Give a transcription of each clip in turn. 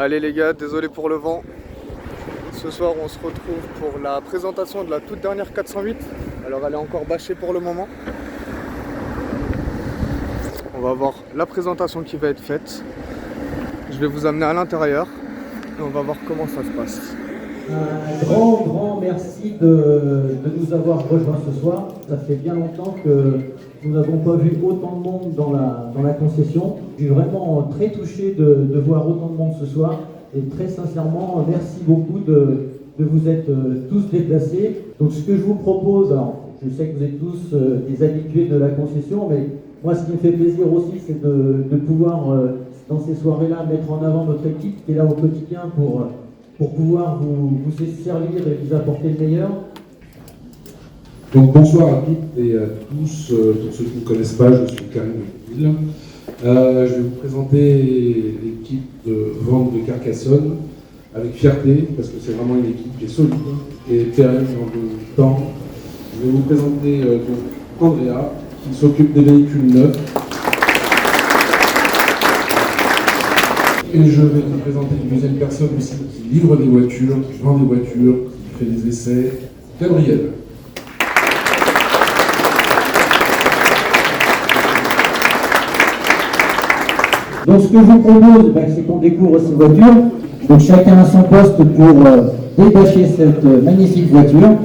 Allez les gars, désolé pour le vent. Ce soir on se retrouve pour la présentation de la toute dernière 408. Alors elle est encore bâchée pour le moment. On va voir la présentation qui va être faite. Je vais vous amener à l'intérieur et on va voir comment ça se passe. Un grand merci de nous avoir rejoints ce soir. Ça fait bien longtemps que nous n'avons pas vu autant de monde dans la concession. Je suis vraiment très touché de voir autant de monde ce soir. Et très sincèrement, merci beaucoup de vous être tous déplacés. Donc ce que je vous propose, alors, je sais que vous êtes tous des habitués de la concession, mais moi ce qui me fait plaisir aussi, c'est de pouvoir, dans ces soirées-là, mettre en avant notre équipe qui est là au quotidien pour pouvoir vous servir et vous apporter le meilleur. Donc bonsoir à toutes et à tous. Pour ceux qui ne me connaissent pas, je suis Karim Ville. Je vais vous présenter l'équipe de vente de Carcassonne avec fierté, parce que c'est vraiment une équipe qui est solide et pérenne dans le temps. Je vais vous présenter donc Andrea, qui s'occupe des véhicules neufs. Et je vais vous présenter une deuxième personne aussi qui livre des voitures, qui vend des voitures, qui fait des essais, Gabriel. Donc ce que je vous propose, c'est qu'on découvre ces voitures. Donc chacun à son poste pour débâcher cette magnifique voiture.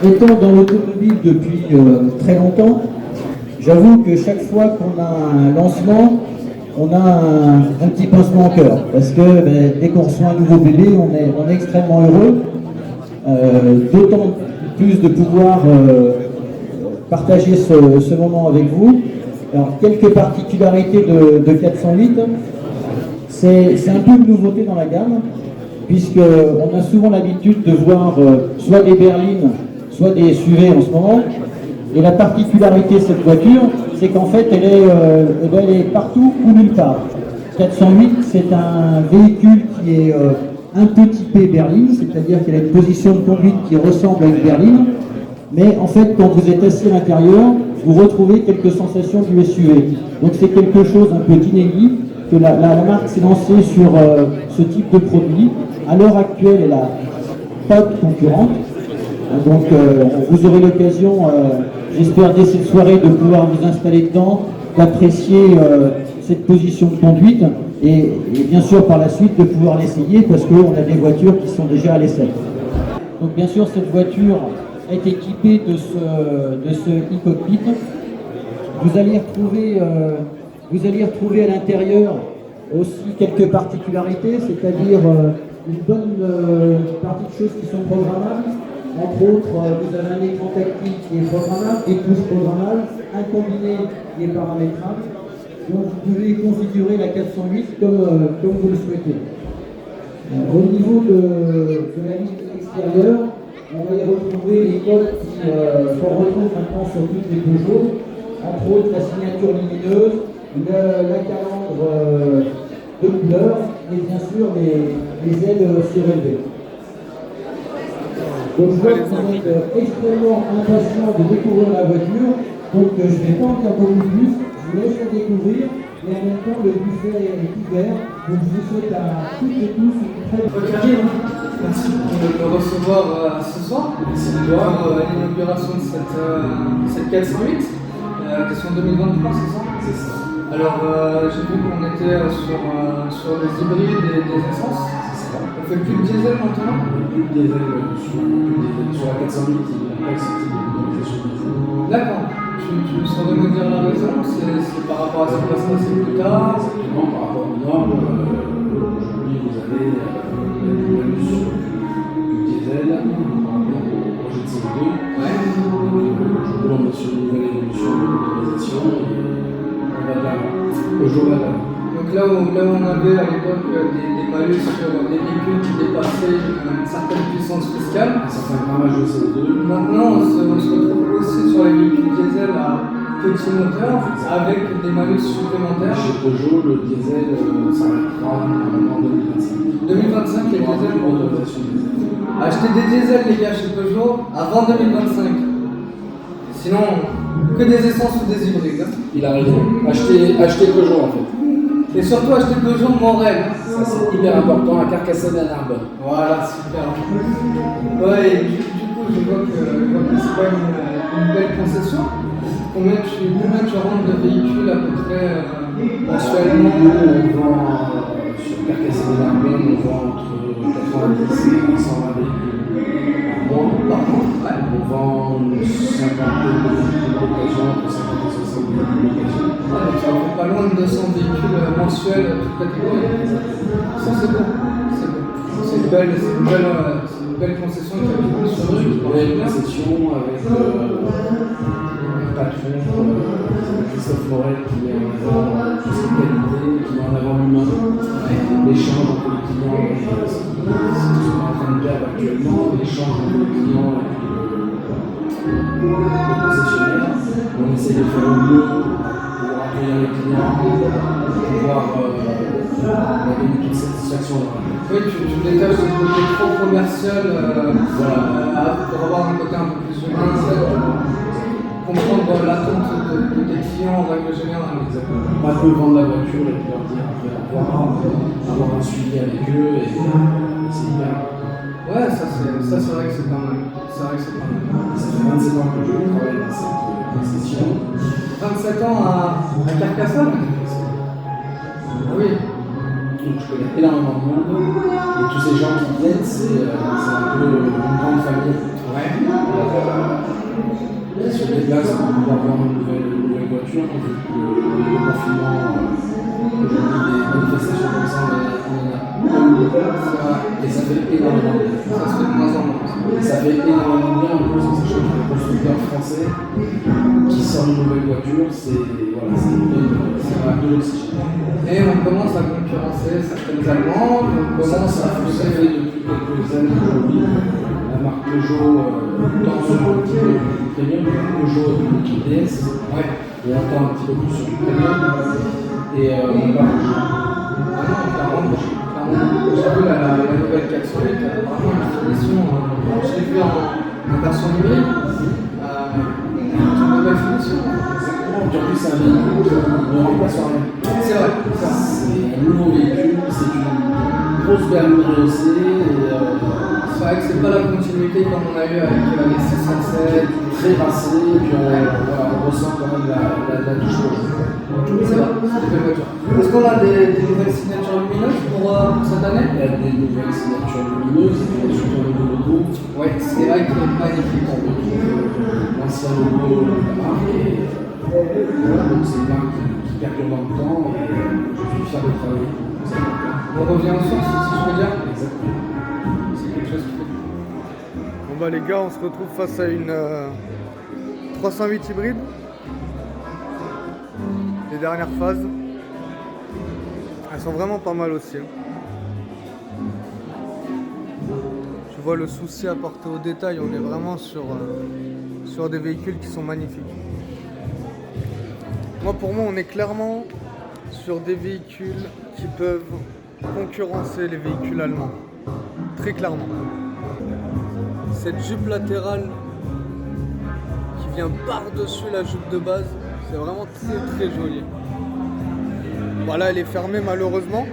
Étant dans l'automobile depuis très longtemps, j'avoue que chaque fois qu'on a un lancement, on a un petit pincement au cœur. Parce que dès qu'on reçoit un nouveau bébé, on est extrêmement heureux. D'autant plus de pouvoir partager ce moment avec vous. Alors, quelques particularités de 408. C'est un peu de nouveauté dans la gamme, puisqu'on a souvent l'habitude de voir soit des berlines, soit des SUV en ce moment. Et la particularité de cette voiture, c'est qu'en fait, elle est partout ou nulle part. 408, c'est un véhicule qui est un peu typé berline, c'est-à-dire qu'elle a une position de conduite qui ressemble à une berline. Mais en fait, quand vous êtes assis à l'intérieur, vous retrouvez quelques sensations du SUV. Donc c'est quelque chose un peu d'inédit, que la marque s'est lancée sur ce type de produit. À l'heure actuelle, elle n'a pas de concurrente. Donc vous aurez l'occasion, j'espère dès cette soirée, de pouvoir vous installer dedans, d'apprécier cette position de conduite et bien sûr par la suite de pouvoir l'essayer parce qu'on a des voitures qui sont déjà à l'essai. Donc bien sûr cette voiture est équipée de ce e-cockpit. Vous allez retrouver à l'intérieur aussi quelques particularités, c'est-à-dire une bonne partie de choses qui sont programmables. Entre autres, vous avez un écran tactile qui est programmable, des touches programmables, un combiné qui est paramétrable. Donc vous pouvez configurer la 408 comme vous le souhaitez. Au niveau de la ligne extérieure, on va y retrouver les codes qu'on retrouve maintenant sur toutes les Peugeot. Entre autres, la signature lumineuse, la calandre de couleur et bien sûr les ailes surélevées. Donc je vois que vous êtes extrêmement impatient de découvrir la voiture, donc je ne vais pas en dire beaucoup plus, je vous laisse la découvrir, et en même temps le buffet est ouvert, donc je vous souhaite à toutes et tous une très bonne journée. Merci de me recevoir ce soir. Merci de l'inauguration de cette 408, question 2023, c'est ça? C'est ça. Alors j'ai vu qu'on était sur les hybrides et des essences. On fait plus de diesel maintenant? Plus de diesel sur la 408, il n'y a pas accepté de sur le diesel. D'accord. Tu saurais me dire la raison? C'est par rapport à ce qui va se passer plus tard? Simplement par rapport aux normes, aujourd'hui vous avez des bonus sur du diesel par rapport au projet de CO2. Ouais. Aujourd'hui on est sur une nouvelle évolution de l'autorisation et on va là, au jour à l'heure. Donc là où on avait à l'époque l'époque des malus sur des véhicules qui dépassaient une certaine puissance fiscale. Un certain grammage de CO2. Maintenant, on se retrouve aussi sur les véhicules diesel à petit moteur avec des malus supplémentaires. Chez Peugeot, le diesel s'arrêtera en 2025. 2025, les diesels pour l'autorisation diesel. Acheter des diesels, les gars, chez Peugeot avant 2025. Sinon, que des essences ou des hybrides. Hein. Il a raison. Acheter Peugeot en fait. Et surtout acheter Peugeot Morel. Ça c'est hyper important à Carcassonne et à Narbonne. Voilà, super. Ouais, et du coup, je vois que c'est quand même une belle concession. Combien tu rentres de véhicules à peu près mensuellement? Nous, on vend sur Carcassonne et Narbonne, on vend entre 90 et 120 véhicules par mois. Ouais. On vend une cinquantaine de véhicules d'occasion, entre 50 et 60 véhicules d'occasion. Ah, donc ça fait pas loin de 200 véhicules mensuels, toute catégorie. Ça, c'est bon. C'est bon. C'est une belle concession qui a été sur eux. Une belle concession avec un patron, Christophe Morel, qui met en avant tout ce qui est qualité, qui met en avant l'humain, l'échange entre les clients, c'est ce qu'on est en train de faire actuellement, l'échange entre les clients et le concessionnaire. On essaie de faire au mieux pour accueillir les clients, pour pouvoir gagner toute satisfaction. Oui, tu détaches ce côté trop commercial pour avoir un côté un peu plus humain, comprendre l'attente de tes clients en règle générale. Pas que vendre la voiture et puis leur dire au revoir, avoir un suivi avec eux et c'est hyper. Ouais, ça c'est vrai que c'est pas mal. C'est vrai que c'est pas mal. Ça fait 27 ans que je travaille dans cette concession. 27 ans à Carcassonne. Oui. Donc je connais énormément de monde et tous ces gens qui viennent, c'est un peu une grande famille. Ouais. Qui se déplacent pour pouvoir vendre une nouvelle voiture. Donc, le confinement, aujourd'hui, des manifestations comme ça, on en a eu. Et ça fait énormément de bien. Ça se fait de moins en moins. Et ça fait énormément de bien en plus, sachant que le constructeur français qui sort une nouvelle voiture, c'est de l'oxygène. Et on commence à concurrencer certaines Allemandes, on commence à Ça fait depuis quelques années aujourd'hui, la marque Peugeot tend sur un petit peu du premium, Peugeot et DS, et on tend un petit peu plus sur du premium, et on va Ah non, clairement, j'ai vu la nouvelle 408, vraiment une finition, je l'ai vu en version numérique, une nouvelle finition. Aujourd'hui, c'est un véhicule qui ne remplace rien. C'est vrai, c'est un nouveau véhicule, c'est une grosse berline rehaussée. C'est vrai que c'est pas la continuité comme on a eu avec les 607. Très rincé, et puis on ressent quand même la touche rouge. C'est vrai, c'est une belle voiture. Est-ce qu'on a des nouvelles signatures lumineuses pour cette année? Il y a des nouvelles signatures lumineuses, il y a surtout le logo. Oui, c'est vrai qu'il est magnifique. On retrouve l'ancien logo de la marque. Donc c'est une marque qui perdure dans le temps et je suis fier de travailler. On revient aux sources, si je peux dire. Exactement. C'est quelque chose qui fait. Bon bah les gars, on se retrouve face à une 308 hybride. Les dernières phases. Elles sont vraiment pas mal aussi. Tu vois le souci apporté au détail, on est vraiment sur des véhicules qui sont magnifiques. Pour moi, on est clairement sur des véhicules qui peuvent concurrencer les véhicules allemands. Très clairement. Cette jupe latérale qui vient par-dessus la jupe de base, c'est vraiment très très joli. Voilà, elle est fermée malheureusement.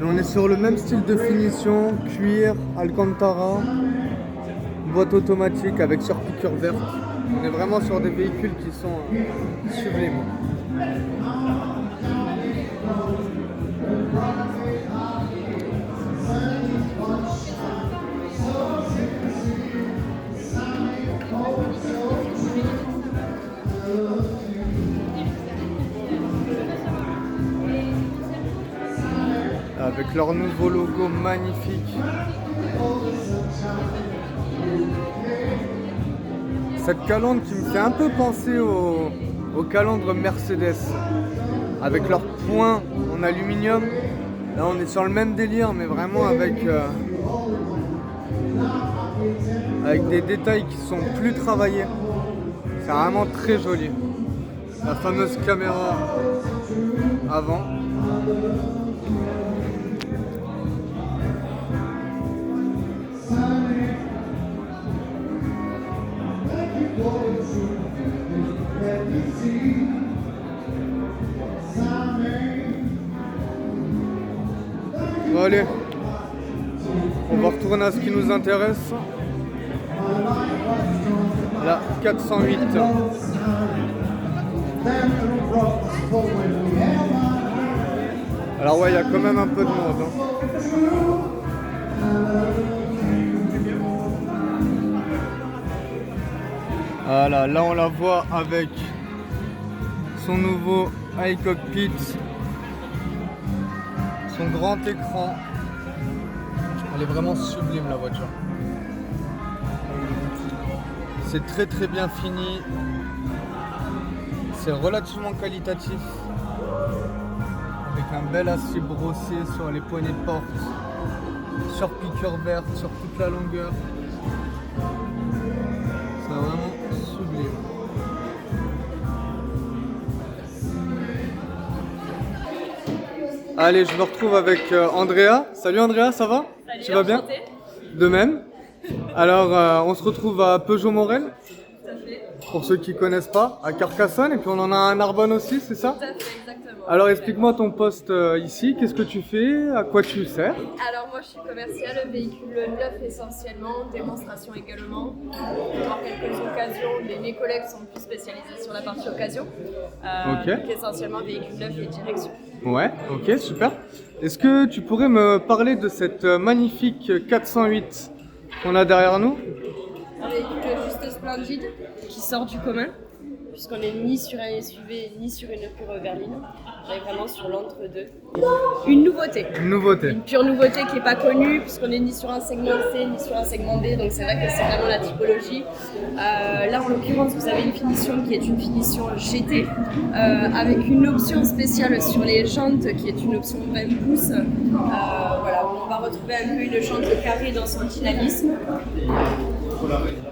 Mais on est sur le même style de finition, cuir, Alcantara, boîte automatique avec surpiqûre verte. On est vraiment sur des véhicules qui sont sublimes. Avec leur nouveau logo magnifique. Cette calandre qui me fait un peu penser aux calandres Mercedes, avec leurs points en aluminium Là on est sur le même délire mais vraiment avec des détails qui sont plus travaillés. C'est vraiment très joli. La fameuse caméra avant. Bon, allez, on va retourner à ce qui nous intéresse. La 408. Alors ouais, il y a quand même un peu de monde. Voilà, là on la voit avec son nouveau iCockpit, son grand écran. Elle est vraiment sublime la voiture. C'est très très bien fini. C'est relativement qualitatif. Avec un bel acier brossé sur les poignées de porte, sur piqûre verte, sur toute la longueur. C'est vraiment sublime. Allez, je me retrouve avec Andrea. Salut Andrea, ça va? Salut, tu vas bien? enchantée. De même. Alors, on se retrouve à Peugeot-Morel, Tout à fait. pour ceux qui ne connaissent pas, à Carcassonne, et puis on en a un à Narbonne aussi, c'est ça? Tout à fait, exactement. Alors explique-moi ton poste ici, qu'est-ce que tu fais, à quoi tu sers? Alors moi je suis commerciale, véhicule neuf essentiellement, démonstration également. Pour quelques occasions, mais mes collègues sont plus spécialisés sur la partie occasion. Ok. Donc essentiellement véhicule neuf et direction. Ouais, ok, super. Est-ce que tu pourrais me parler de cette magnifique 408 qu'on a derrière nous? Un véhicule juste splendide qui sort du commun, puisqu'on n'est ni sur un SUV ni sur une pure berline. On est vraiment sur l'entre-deux. Une nouveauté. Une nouveauté. Une pure nouveauté qui n'est pas connue, puisqu'on n'est ni sur un segment C ni sur un segment B, donc c'est vrai que c'est vraiment la typologie. Là, en l'occurrence, vous avez une finition qui est une finition GT, avec une option spéciale sur les jantes qui est une option 20 pouces. Voilà, où on va retrouver un peu une jante carrée dans son dynamisme.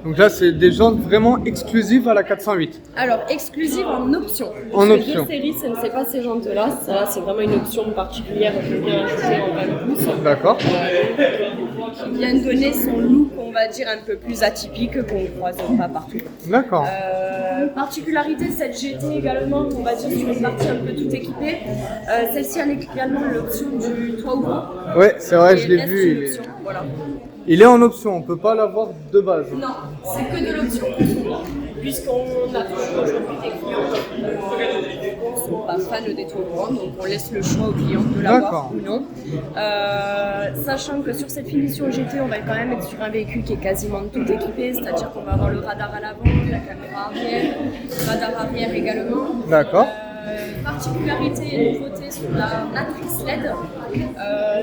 Donc là, c'est des jantes vraiment exclusives à la 408. Alors, exclusive en option. En Parce que option. deux séries, ce n'est pas ces jantes-là. Ça, c'est vraiment une option particulière que je viens ajouter en 20 pouces. D'accord. Qui vient donner son look, on va dire, un peu plus atypique qu'on ne croise pas partout. D'accord. Particularité, cette GT également, on va dire, sur une partie un peu tout équipée. Celle-ci a également l'option du toit ouvrant. Ouais, c'est vrai, je Et l'ai reste vu. une option, voilà. Il est en option, on peut pas l'avoir de base. Non, c'est que de l'option. Puisqu'on a toujours aujourd'hui des clients qui ne sont pas fans des toits ouvrants, donc on laisse le choix au client de l'avoir D'accord. ou non. Sachant que sur cette finition GT, on va quand même être sur un véhicule qui est quasiment tout équipé, c'est-à-dire qu'on va avoir le radar à l'avant, la caméra arrière, le radar arrière également. D'accord. Particularité et nouveauté sur la matrice LED,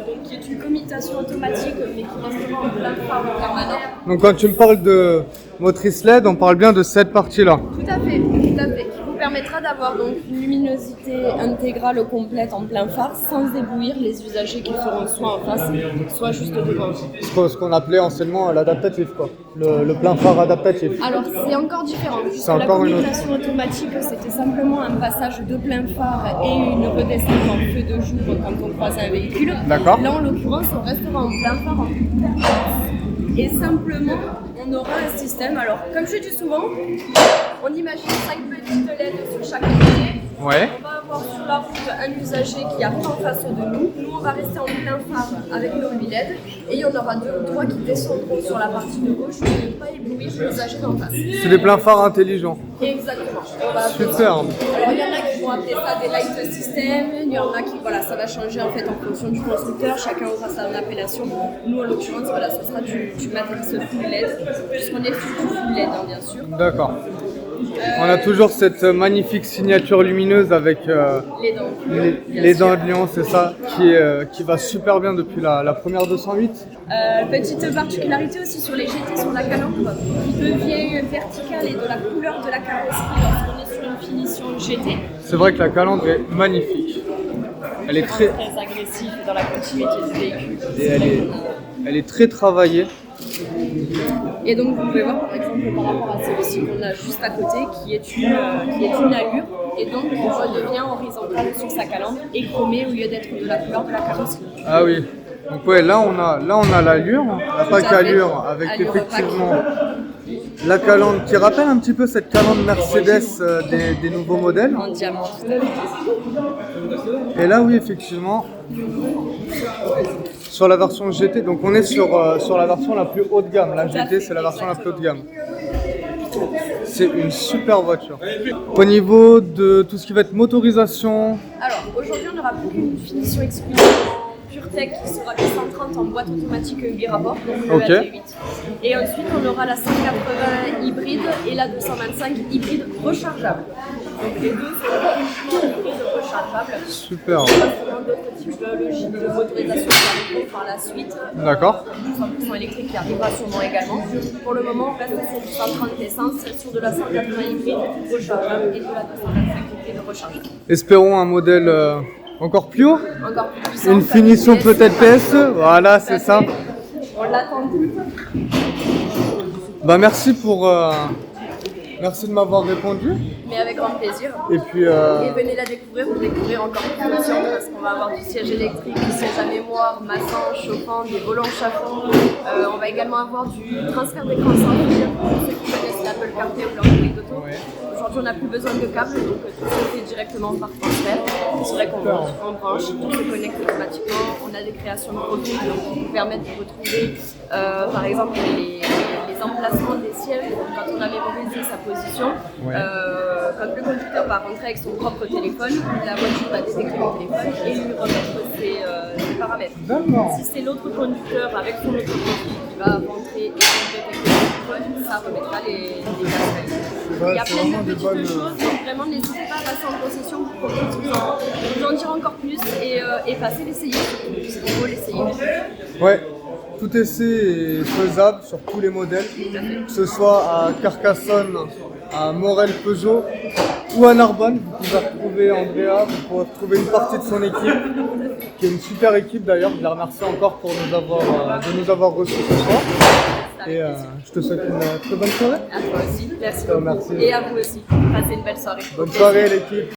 donc qui est une commutation automatique mais qui restera en plein phare permanent. Donc quand tu me parles de motrice LED, on parle bien de cette partie-là. Tout à fait, qui vous permettra d'avoir donc une luminosité intégrale complète en plein phare sans éblouir les usagers qui seront soit en face, soit juste devant. Ce qu'on appelait anciennement l'adaptatif, quoi. Le plein phare adaptatif. Alors c'est encore différent, puisque C'est la encore une commutation automatique c'était simplement un passage de plein phare et une redescente en feu de jour quand on croise un véhicule. D'accord. Là en l'occurrence on restera en plein phare en permanence. Et simplement on aura un système, alors comme je dis souvent, on imagine 5 petites LED sur chaque côté. Ouais. On va avoir sur la route un usager qui arrive en face de nous. Nous, on va rester en plein phare avec nos LED. Et il y en aura deux ou trois qui descendront sur la partie de gauche pour ne pas éblouir l'usager d'en face. C'est des pleins phares intelligents. Exactement. On va appeler Super. ça. Alors, il y en a qui vont appeler ça des light systems. Il y en a qui, voilà, ça va changer en fait en fonction du constructeur. Chacun aura sa appellation. Nous, en l'occurrence, voilà, ce sera du matrice full LED. Puisqu'on est sur du full LED, hein, bien sûr. D'accord. On a toujours cette magnifique signature lumineuse avec Les dents. les dents de lion, c'est ça, qui va super bien depuis la première 208. Petite particularité aussi sur les GT sur la calandre qui devient verticale et de la couleur de la carrosserie lorsqu'on est sur une finition GT. C'est vrai que la calandre est magnifique. Elle est très agréable. progressif et dans la continuité du véhicule. Et elle est très travaillée. Et donc vous pouvez voir par exemple par rapport à celle-ci qu'on a juste à côté qui est une allure et donc qui redevient horizontale sur sa calandre et chromée au lieu d'être de la couleur de la carrosserie. Ah oui. Donc ouais, là on a l'allure, la Tout à PAC fait. allure avec Allure effectivement la calandre qui rappelle un petit peu cette calandre Mercedes des nouveaux modèles. En diamant tout à fait. Et là oui effectivement sur la version GT, donc on est sur la version la plus haut de gamme. La GT c'est la version la plus haut de gamme. C'est une super voiture. Au niveau de tout ce qui va être motorisation, Alors aujourd'hui on n'aura plus qu'une finition exclusive en PureTech qui sera le 130 en boîte automatique 8 rapports, donc le Ok. AT8. Et ensuite on aura la 180 hybride et la 225 hybride rechargeable. Donc les deux sont hybrides rechargeables. super. Forcément d'autres typologies de motorisation qui arriveront par la suite. D'accord. 100% électrique qui arrivera sûrement également. Pour le moment on reste sur du 130 essence, sur de la 180 hybride rechargeable et de la 225 hybride rechargeable. Espérons un modèle encore plus haut. Encore plus puissant. Une finition peut-être PSE. Voilà, c'est ça. On l'attend tout. Bah merci merci de m'avoir répondu. Mais avec grand plaisir. Et puis Et venez la découvrir pour découvrir encore plus d'options parce qu'on va avoir du siège électrique, du siège à mémoire, massant, chauffant, des volants chafons. On va également avoir du transfert d'écran sans fil pour ceux qui connaissent l'Apple CarPlay ou l'Android Auto. Ouais. Aujourd'hui on n'a plus besoin de câbles donc tout se fait directement par transfert. C'est vrai qu'on branche, tout se connecte automatiquement. On a des créations de produits donc, qui vous permettent de retrouver par exemple les emplacements des sièges quand on a mémorisé sa position. Ouais. Quand le conducteur va rentrer avec son propre téléphone, la voiture va détecter le téléphone et lui remettre ses paramètres. D'accord. Si c'est l'autre conducteur avec son autre profil qui va rentrer et détecter le téléphone, ça remettra les cassettes. Ouais, Il y a c'est plein vraiment de des petites bonnes- choses, donc vraiment n'hésitez pas à passer en possession pour qu'on puisse vous en dire encore plus et passer l'essayer surtout, puisqu'il faut l'essayer. Ouais, tout essai est faisable sur tous les modèles, que ce soit à Carcassonne, à Morel-Peugeot ou à Narbonne. Vous pouvez retrouver Andrea, vous pouvez retrouver une partie de son équipe, qui est une super équipe d'ailleurs. Je la remercie encore pour de nous avoir reçus ce soir. Et je te souhaite une très bonne soirée. À toi aussi, merci te beaucoup. remercie. Et à vous aussi. Passez une belle soirée. Bonne soirée l'équipe.